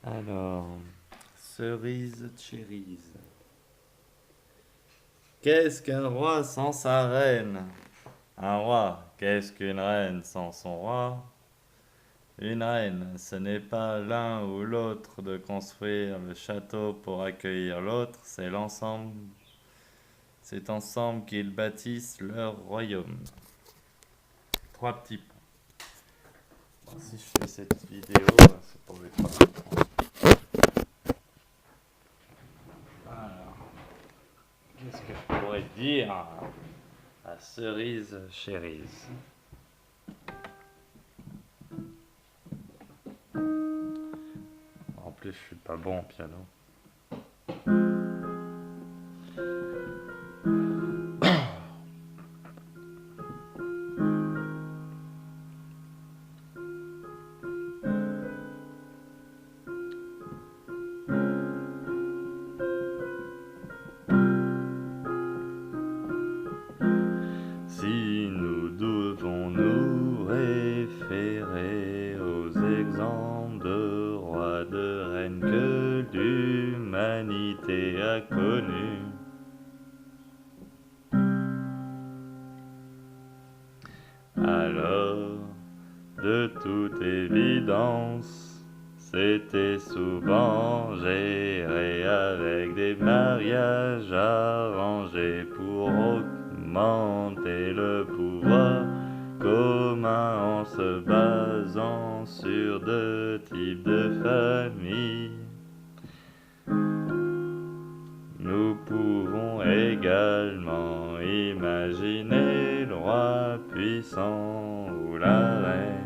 Alors, cerise cherise. Qu'est-ce qu'un roi sans sa reine? Un roi, qu'est-ce qu'une reine sans son roi? Une reine, ce n'est pas l'un ou l'autre de construire le château pour accueillir l'autre, c'est l'ensemble. C'est ensemble qu'ils bâtissent leur royaume. Trois petits points. Bon, si je fais cette vidéo, c'est pour les trois. Alors, qu'est-ce que je pourrais dire à cerise chérise? En plus, je suis pas bon au piano. Si nous devons nous référer aux exemples de rois, de reines que l'humanité a connus, alors, de toute évidence, c'était souvent géré avec des mariages arrangés pour augmenter le pouvoir commun en se basant sur deux types de familles. Nous pouvons également imaginer le roi puissant ou la reine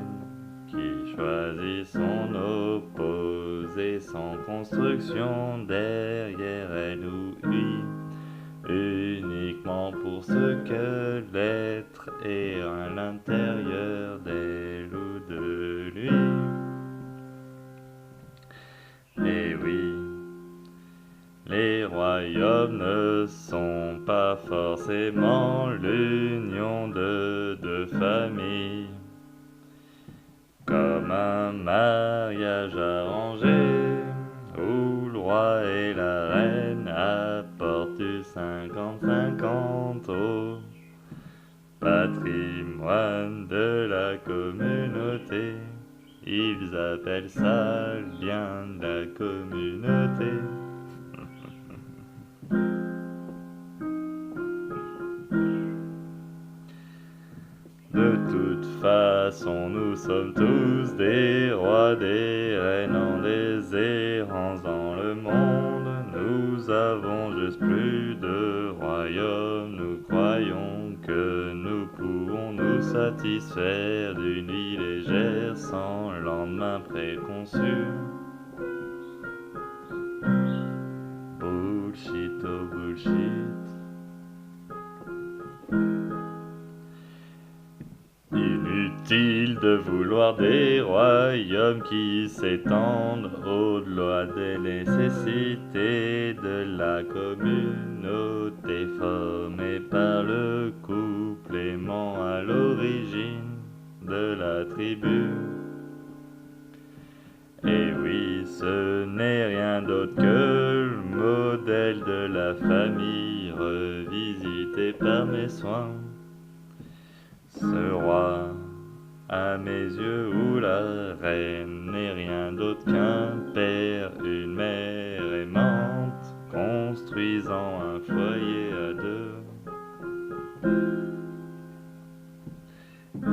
qui choisit son opposé sans construction derrière elle ou lui, uniquement pour ce que l'être est à l'intérieur d'elle ou de lui. Et oui, les royaumes ne sont pas forcément l'union de deux familles, comme un mariage arrangé où le roi et la reine apportent du 50-50 au patrimoine de la communauté. Ils appellent ça le bien de la communauté. De toute façon, nous sommes tous des rois, des reines en des errances dans le monde. Nous avons juste plus de royaume. Nous croyons que nous pouvons nous satisfaire d'une vie légère sans lendemain préconçu. Bullshit, oh bullshit. Inutile de vouloir des royaumes qui s'étendent au-delà des nécessités de la communauté formée par le couple aimant à l'origine de la tribu. Et oui, ce n'est rien d'autre que le modèle de la famille revisité par mes soins. Ce roi, à mes yeux, ou la reine n'est rien d'autre qu'un père, une mère aimante, construisant un foyer à deux.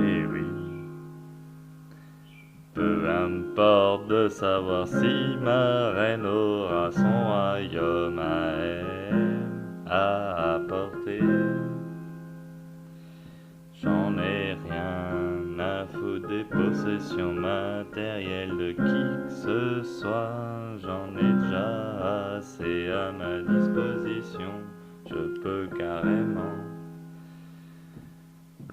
Et oui, peu importe de savoir si ma reine aura son royaume à elle à apporter. J'en ai rien à foutre des possessions matérielles de qui que ce soit. J'en ai déjà assez à ma disposition. Je peux carrément,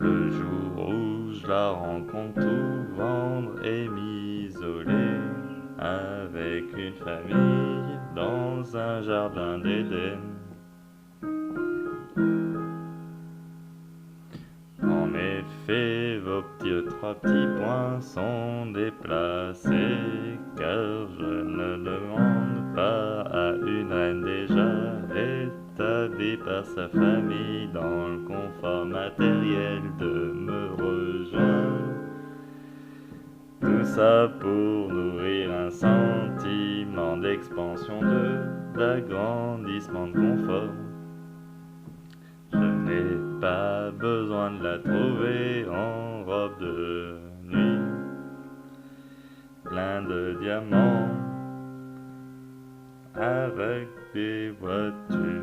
le jour où je la rencontre, tout vendre et m'isoler avec une famille dans un jardin d'Éden. En effet, vos trois petits points sont déplacés, car je ne à sa famille dans le confort matériel de me rejoindre. Tout ça pour nourrir un sentiment d'expansion, d'agrandissement, de confort. Je n'ai pas besoin de la trouver en robe de nuit, plein de diamants, avec des voitures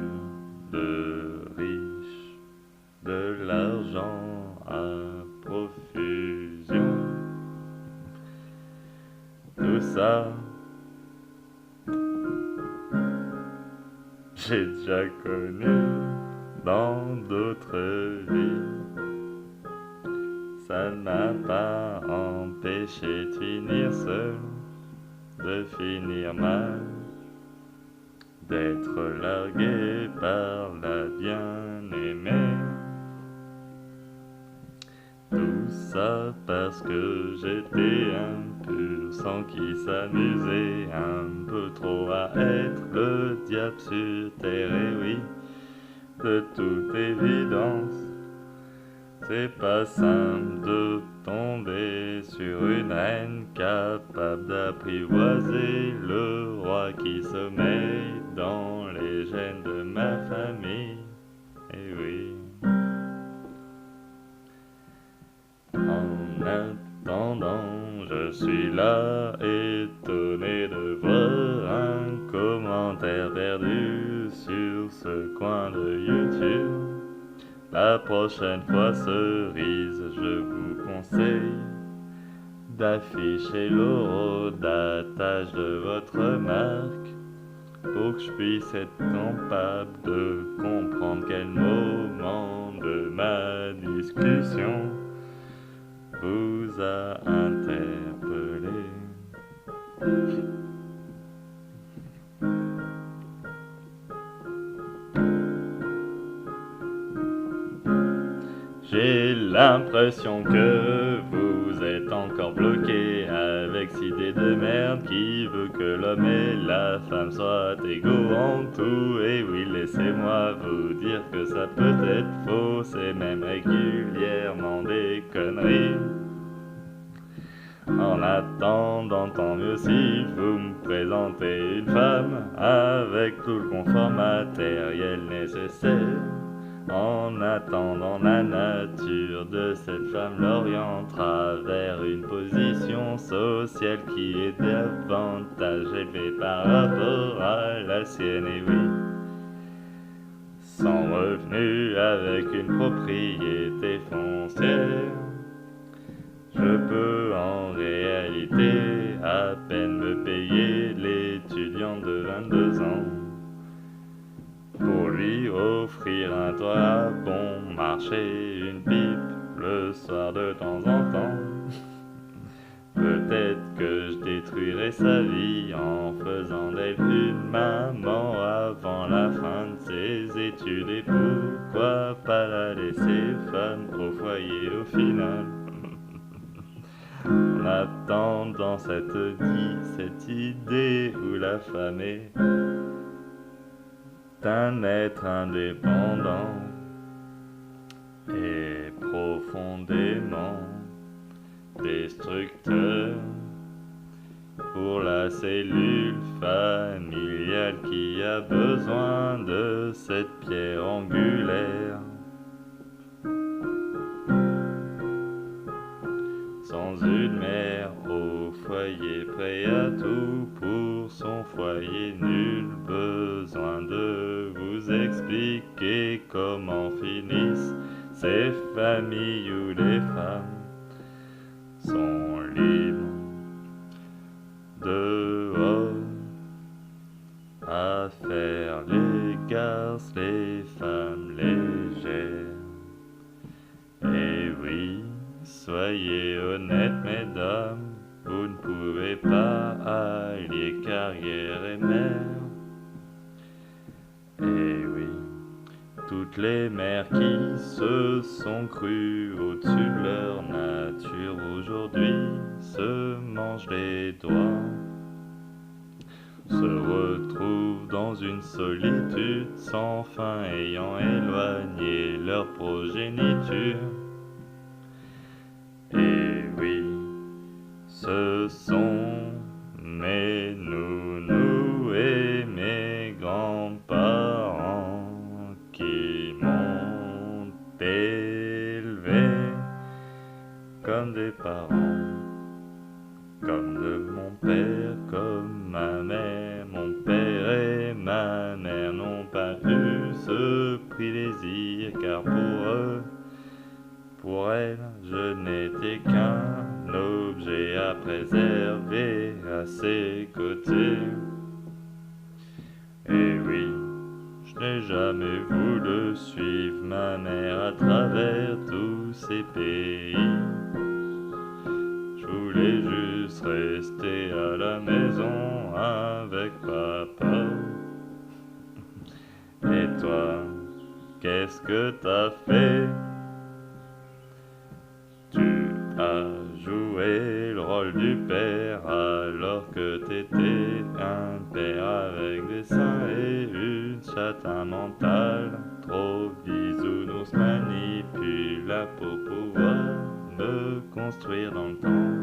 de riches, de l'argent à profusion. Tout ça, j'ai déjà connu dans d'autres vies. Ça ne m'a pas empêché de finir seul, de finir mal, d'être largué par la bien-aimée. Tout ça parce que j'étais impur, sans qui s'amusait un peu trop à être le diable sur terre. Et oui, de toute évidence, c'est pas simple de tomber sur une reine capable d'apprivoiser le roi qui sommeille dans les gènes de ma famille. Et oui. En attendant, je suis là, étonné de voir un commentaire perdu sur ce coin de YouTube. La prochaine fois, cerise, je vous conseille d'afficher l'euro d'attache de votre marque pour que je puisse être capable de comprendre quel moment de ma discussion vous a interpellé. J'ai l'impression que vous êtes encore bloqué avec cette idée de merde qui veut que l'homme et la femme soient égaux en tout. Et oui, laissez-moi vous dire que ça peut être faux, c'est même régulièrement des conneries. En attendant, tant mieux si vous me présentez une femme avec tout le confort matériel nécessaire. En attendant, la nature de cette femme l'orientera vers une position sociale qui est davantage élevée par rapport à la sienne. Et oui, sans revenu avec une propriété foncière, je peux en réalité à peine me payer l'étudiant de 22 ans pour lui offrir un toit bon marché, une pipe le soir de temps en temps. Peut-être que je détruirai sa vie en faisant d'elle une maman avant la fin de ses études. Et pourquoi pas la laisser femme au foyer au final? En attendant cette idée où la femme est un être indépendant et profondément destructeur pour la cellule familiale qui a besoin de cette pierre angulaire. Sans une mère au foyer prêt à tout pour son foyer, nul besoin de vous expliquer comment finissent ces familles où les femmes sont libres dehors à faire les garces, les femmes légères. Et oui, soyez honnêtes, mesdames, vous ne pouvez pas allier carrière et mère. Et oui, toutes les mères qui se sont crues au-dessus de leur nature aujourd'hui se mangent les doigts, se retrouvent dans dans une solitude sans fin ayant éloigné leur progéniture. Et oui, ce sont mes nounous et mes grands-parents qui m'ont élevé comme des parents, comme de mon père, comme ma mère. Mon père et ma mère n'ont pas eu ce plaisir, car pour elle, je n'étais qu'un objet à préserver à ses côtés. Et oui, je n'ai jamais voulu suivre ma mère à travers tous ces pays. Je voulais juste rester à la maison avec papa. Et toi, qu'est-ce que t'as fait? Tu as joué le rôle du père alors que t'étais un père avec des seins et une chatte mentale. Trop bisounours manipula pour pouvoir me construire dans le temps.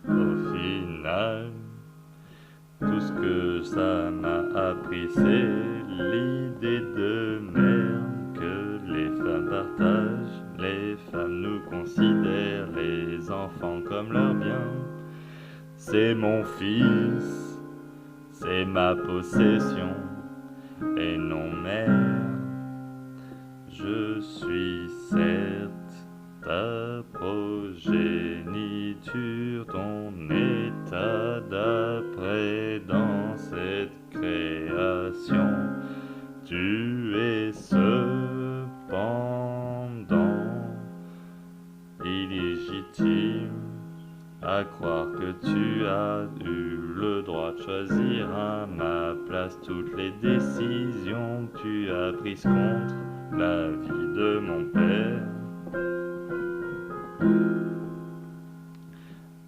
Au final, tout ce que ça m'a appris, c'est l'idée de merde que les femmes partagent. Les femmes nous considèrent les enfants comme leur bien. C'est mon fils, c'est ma possession, et non mère. Je suis certes ta progéniture, ton état d'après dans cette création. Tu es cependant illégitime à croire que tu as eu le droit de choisir à ma place toutes les décisions que tu as prises contre la vie de mon père.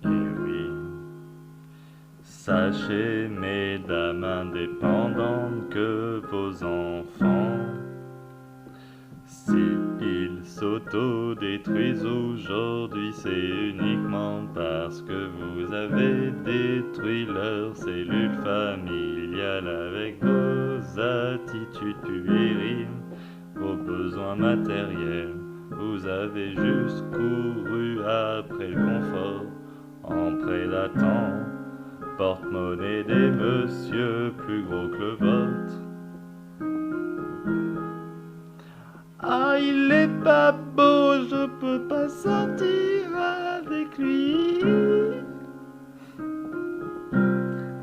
Et oui, sachez, mesdames indépendantes, que vos enfants, s'ils s'auto-détruisent aujourd'hui, c'est uniquement parce que vous avez détruit leur cellule familiale avec vos attitudes puériles, vos besoins matériels. Vous avez juste couru après le confort en prédatant porte-monnaie des messieurs plus gros que le vôtre. Ah, il est pas beau, je peux pas sortir avec lui.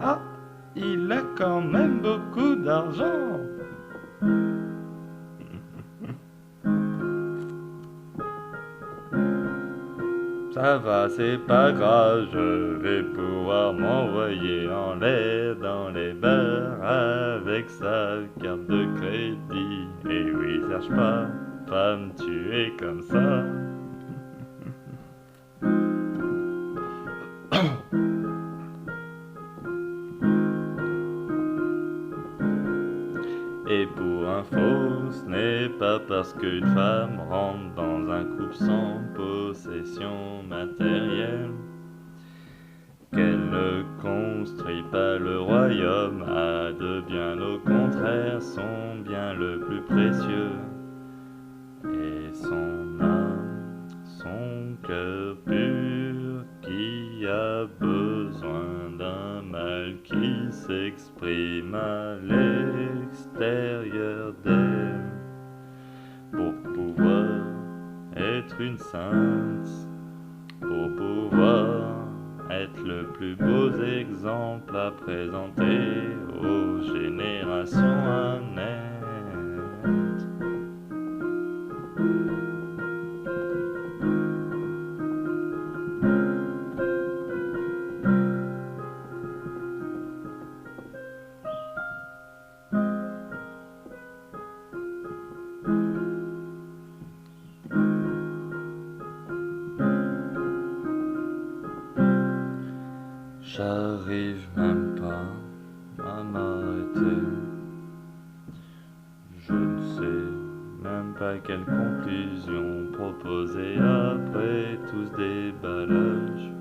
Ah, il a quand même beaucoup d'argent. Ça va, c'est pas grave, je vais pouvoir m'envoyer en l'air dans les bars avec sa carte de crédit. Et oui, cherche pas, femme, tu es comme ça. Et pour info, ce n'est pas parce qu'une femme rentre dans un couple sans possession matérielle qu'elle ne construit pas le royaume à deux, bien au contraire, son bien le plus précieux et son âme, son cœur pur qui a besoin d'un mal qui s'exprime à l'extérieur d'elle pour pouvoir être une sainte, pour pouvoir être le plus beau exemple à présenter aux générations à naître. J'arrive même pas à m'arrêter. Je ne sais même pas quelle conclusion proposer après tout ce déballage.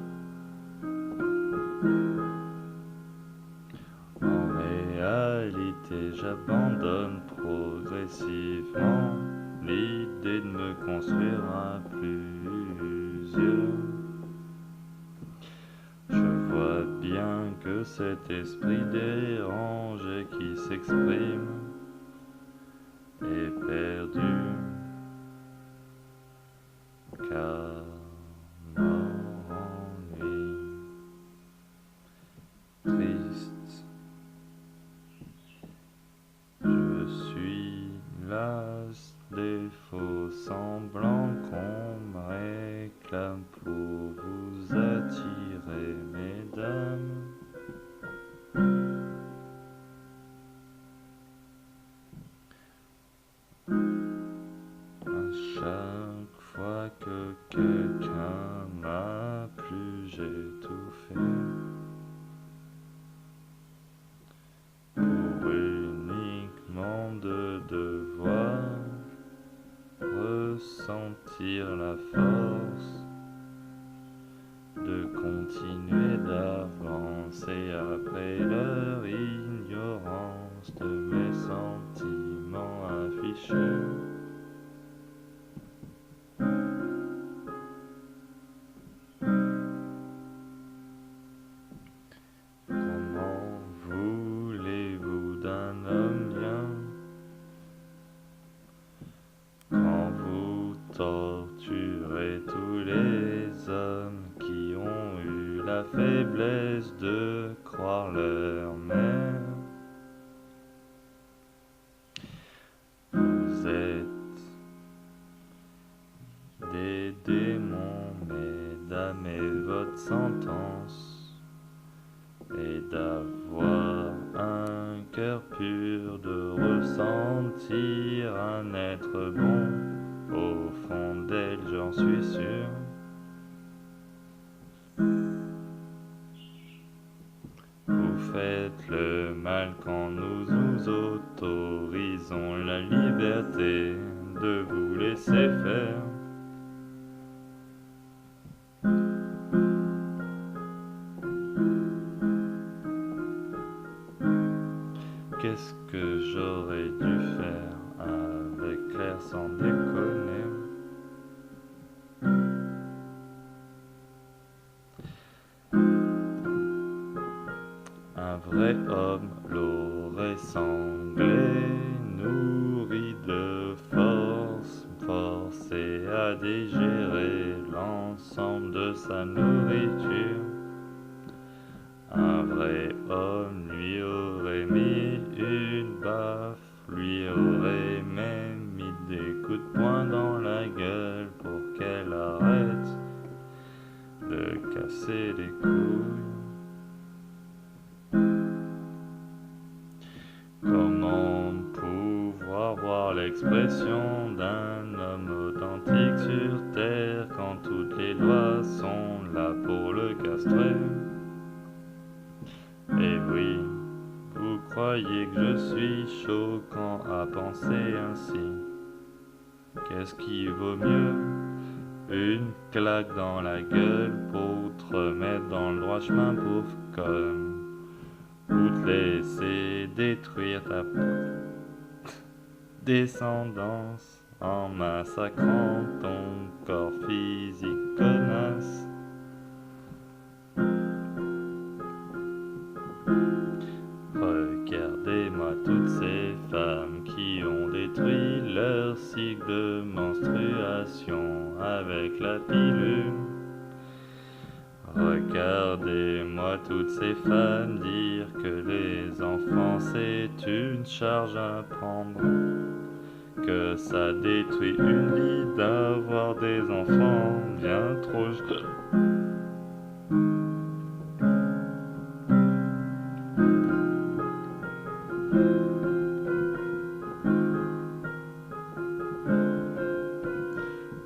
En réalité, j'abandonne progressivement l'idée de me construire à plusieurs. Je vois bien que cet esprit dérangé qui s'exprime est perdu, car m'ennui triste. Je suis las des faux semblants qu'on me réclame pour vous attirer, mesdames. À chaque fois que quelqu'un m'a plu, j'ai tout fait pour uniquement de devoir ressentir la force de continuer d'avancer après leur ignorance de mes sentiments affichés. Comment voulez-vous d'un homme bien quand vous torturez tous les hommes qui ont eu la faiblesse de croire leur mère? Vous êtes des démons, mesdames, et votre sentence est d'avoir un cœur pur, de ressentir un être bon au fond d'elle, j'en suis sûr. Vous faites le mal quand nous nous autorisons la liberté de vous laisser faire. Qu'est-ce que j'aurais dû faire avec Claire sans déconner? Un vrai homme l'aurait sanglé, nourri de force, forcé à digérer l'ensemble de sa nourriture. Un vrai homme lui aurait mis une baffe, lui aurait même mis des coups de poing dans la gueule pour qu'elle arrête de casser les couilles. Comment pouvoir voir l'expression d'un homme authentique sur terre quand toutes les lois sont là pour le castrer? Et oui, vous croyez que je suis choquant à penser ainsi? Qu'est-ce qui vaut mieux? Une claque dans la gueule pour te remettre dans le droit chemin, pauvre conne, ou te laisser détruire ta descendance en massacrant ton corps physique, connasse. Regardez-moi toutes ces femmes qui ont détruit leur cycle de menstruation avec la pilule. Regardez-moi toutes ces femmes dire que les enfants c'est une charge à prendre, que ça détruit une vie d'avoir des enfants bien trop jeunes.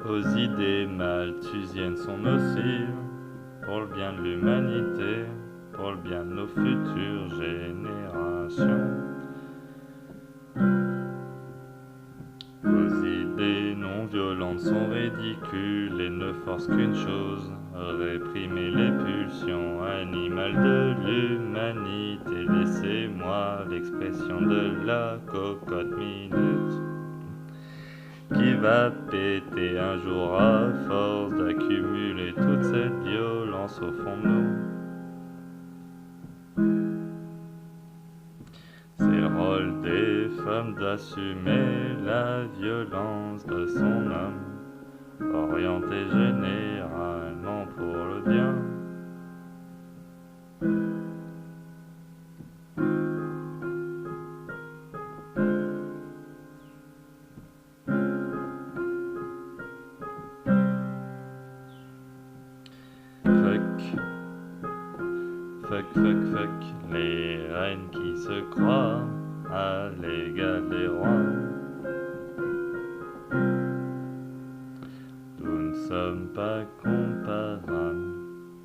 Aux idées malthusiennes sont nocives pour le bien de l'humanité, pour le bien de nos futures générations. Vos idées non violentes sont ridicules et ne forcent qu'une chose, réprimer les pulsions animales de l'humanité. Laissez-moi l'expression de la cocotte minute qui va péter un jour à force d'accumuler toute cette violence au fond de nous. C'est le rôle des femmes d'assumer la violence de son homme, orienté généralement pour le bien. Fuck, les reines qui se croient à l'égal des rois. Nous ne sommes pas comparables,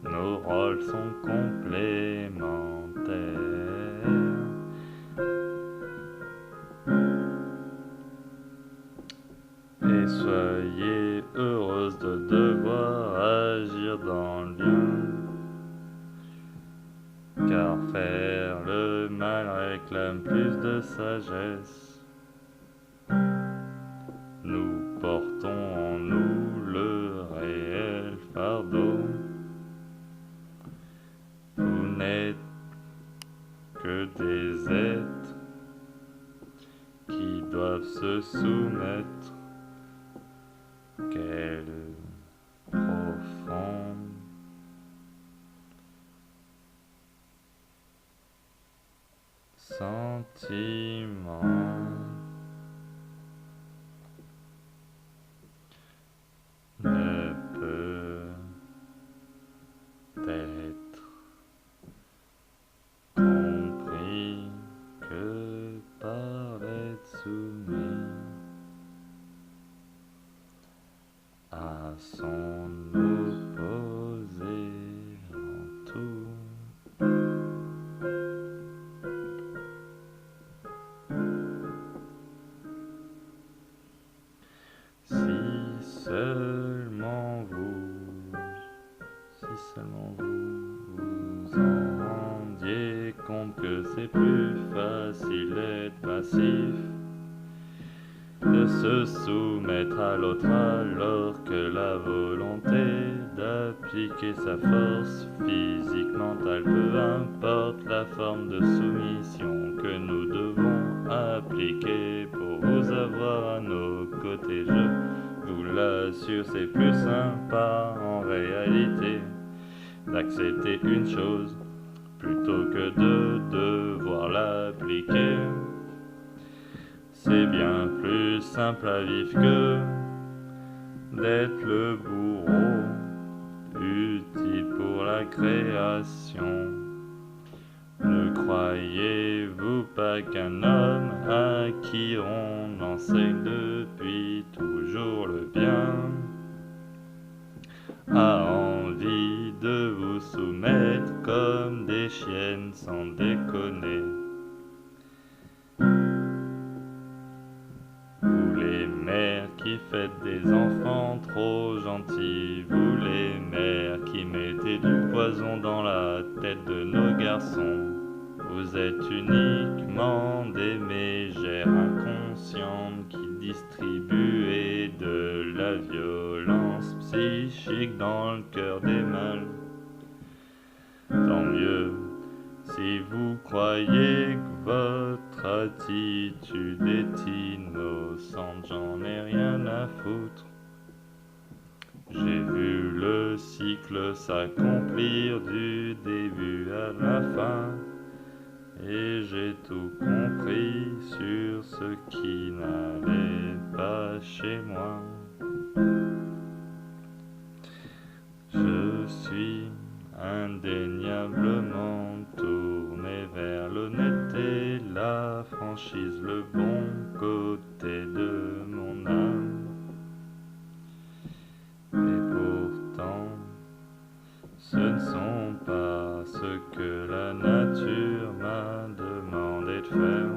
nos rôles sont complémentaires. Et soyez heureuse de devoir agir dans le lien. Car faire le mal réclame plus de sagesse. Nous portons en nous le réel fardeau. Vous n'êtes que des êtres qui doivent se soumettre. Quel profond sentiment ne peut être compris que par l'être soumis à son opposé en tout. Si seulement vous vous en rendiez compte que c'est plus facile d'être passif, de se soumettre à l'autre alors que la volonté d'appliquer sa force physique, mentale, peu importe la forme de soumission que nous devons appliquer pour vous avoir à nos côtés. Je vous l'assure, c'est plus sympa en réalité d'accepter une chose plutôt que de devoir l'appliquer. C'est bien plus simple à vivre que d'être le bourreau utile pour la création. Ne croyez-vous pas qu'un homme à qui on enseigne depuis toujours le bien a envie de vous soumettre comme des chiennes sans déconner? Vous les mères qui faites des enfants trop gentils, vous les mères qui mettez du poison dans la tête de nos garçons, vous êtes uniquement des mégères inconscientes qui distribuez de la violence psychique dans le cœur des mâles. Tant mieux si vous croyez que votre attitude est innocente, j'en ai rien à foutre. J'ai vu le cycle s'accomplir du début à la fin, et j'ai tout compris sur ce qui n'allait pas chez moi. Je suis indéniablement tourné vers l'honnêteté, la franchise, le bon côté de mon âme. Et pourtant, ce ne sont pas ce que la nature m'a demandé de faire.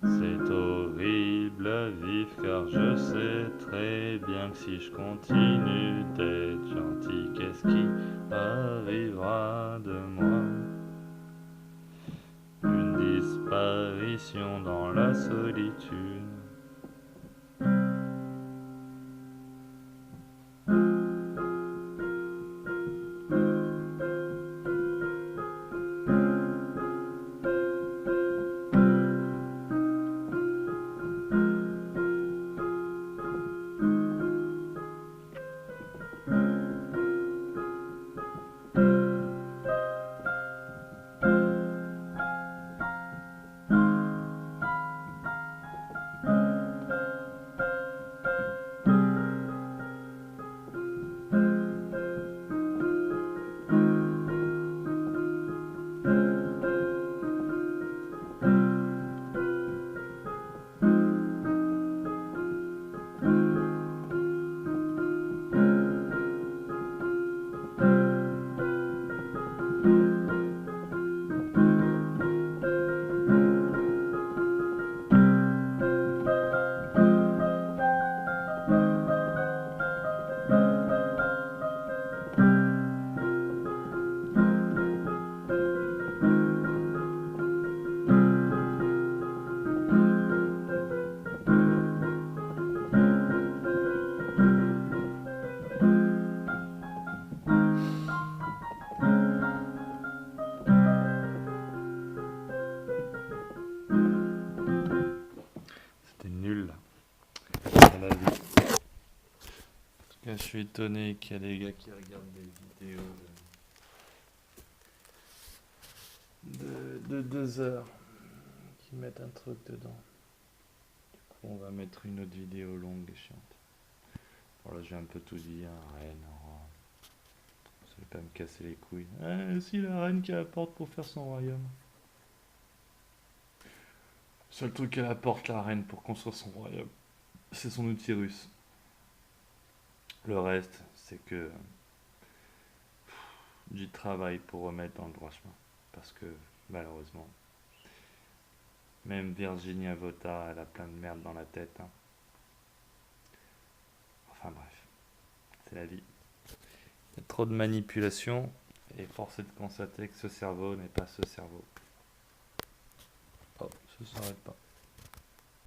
C'est horrible à vivre car je sais très bien que si je continue d'être gentil, qu'est-ce qui arrivera de moi? Une disparition dans la solitude. C'était nul à la vie. En tout cas, je suis étonné qu'il y a des gars qui regardent des vidéos de 2 heures, qui mettent un truc dedans. Du coup, on va mettre une autre vidéo longue et chiante. Voilà, j'ai un peu tout dit, hein, reine, roi. Vous allez pas me casser les couilles. Si la reine qui apporte pour faire son royaume. Le seul truc qu'elle apporte, la reine, pour construire son royaume, c'est son outil russe. Le reste, c'est que du travail pour remettre dans le droit chemin. Parce que, malheureusement, même Virginia Vota, elle a plein de merde dans la tête. Hein. Enfin bref, c'est la vie. Il y a trop de manipulation et force est de constater que ce cerveau n'est pas ce cerveau. Oh, ça s'arrête pas.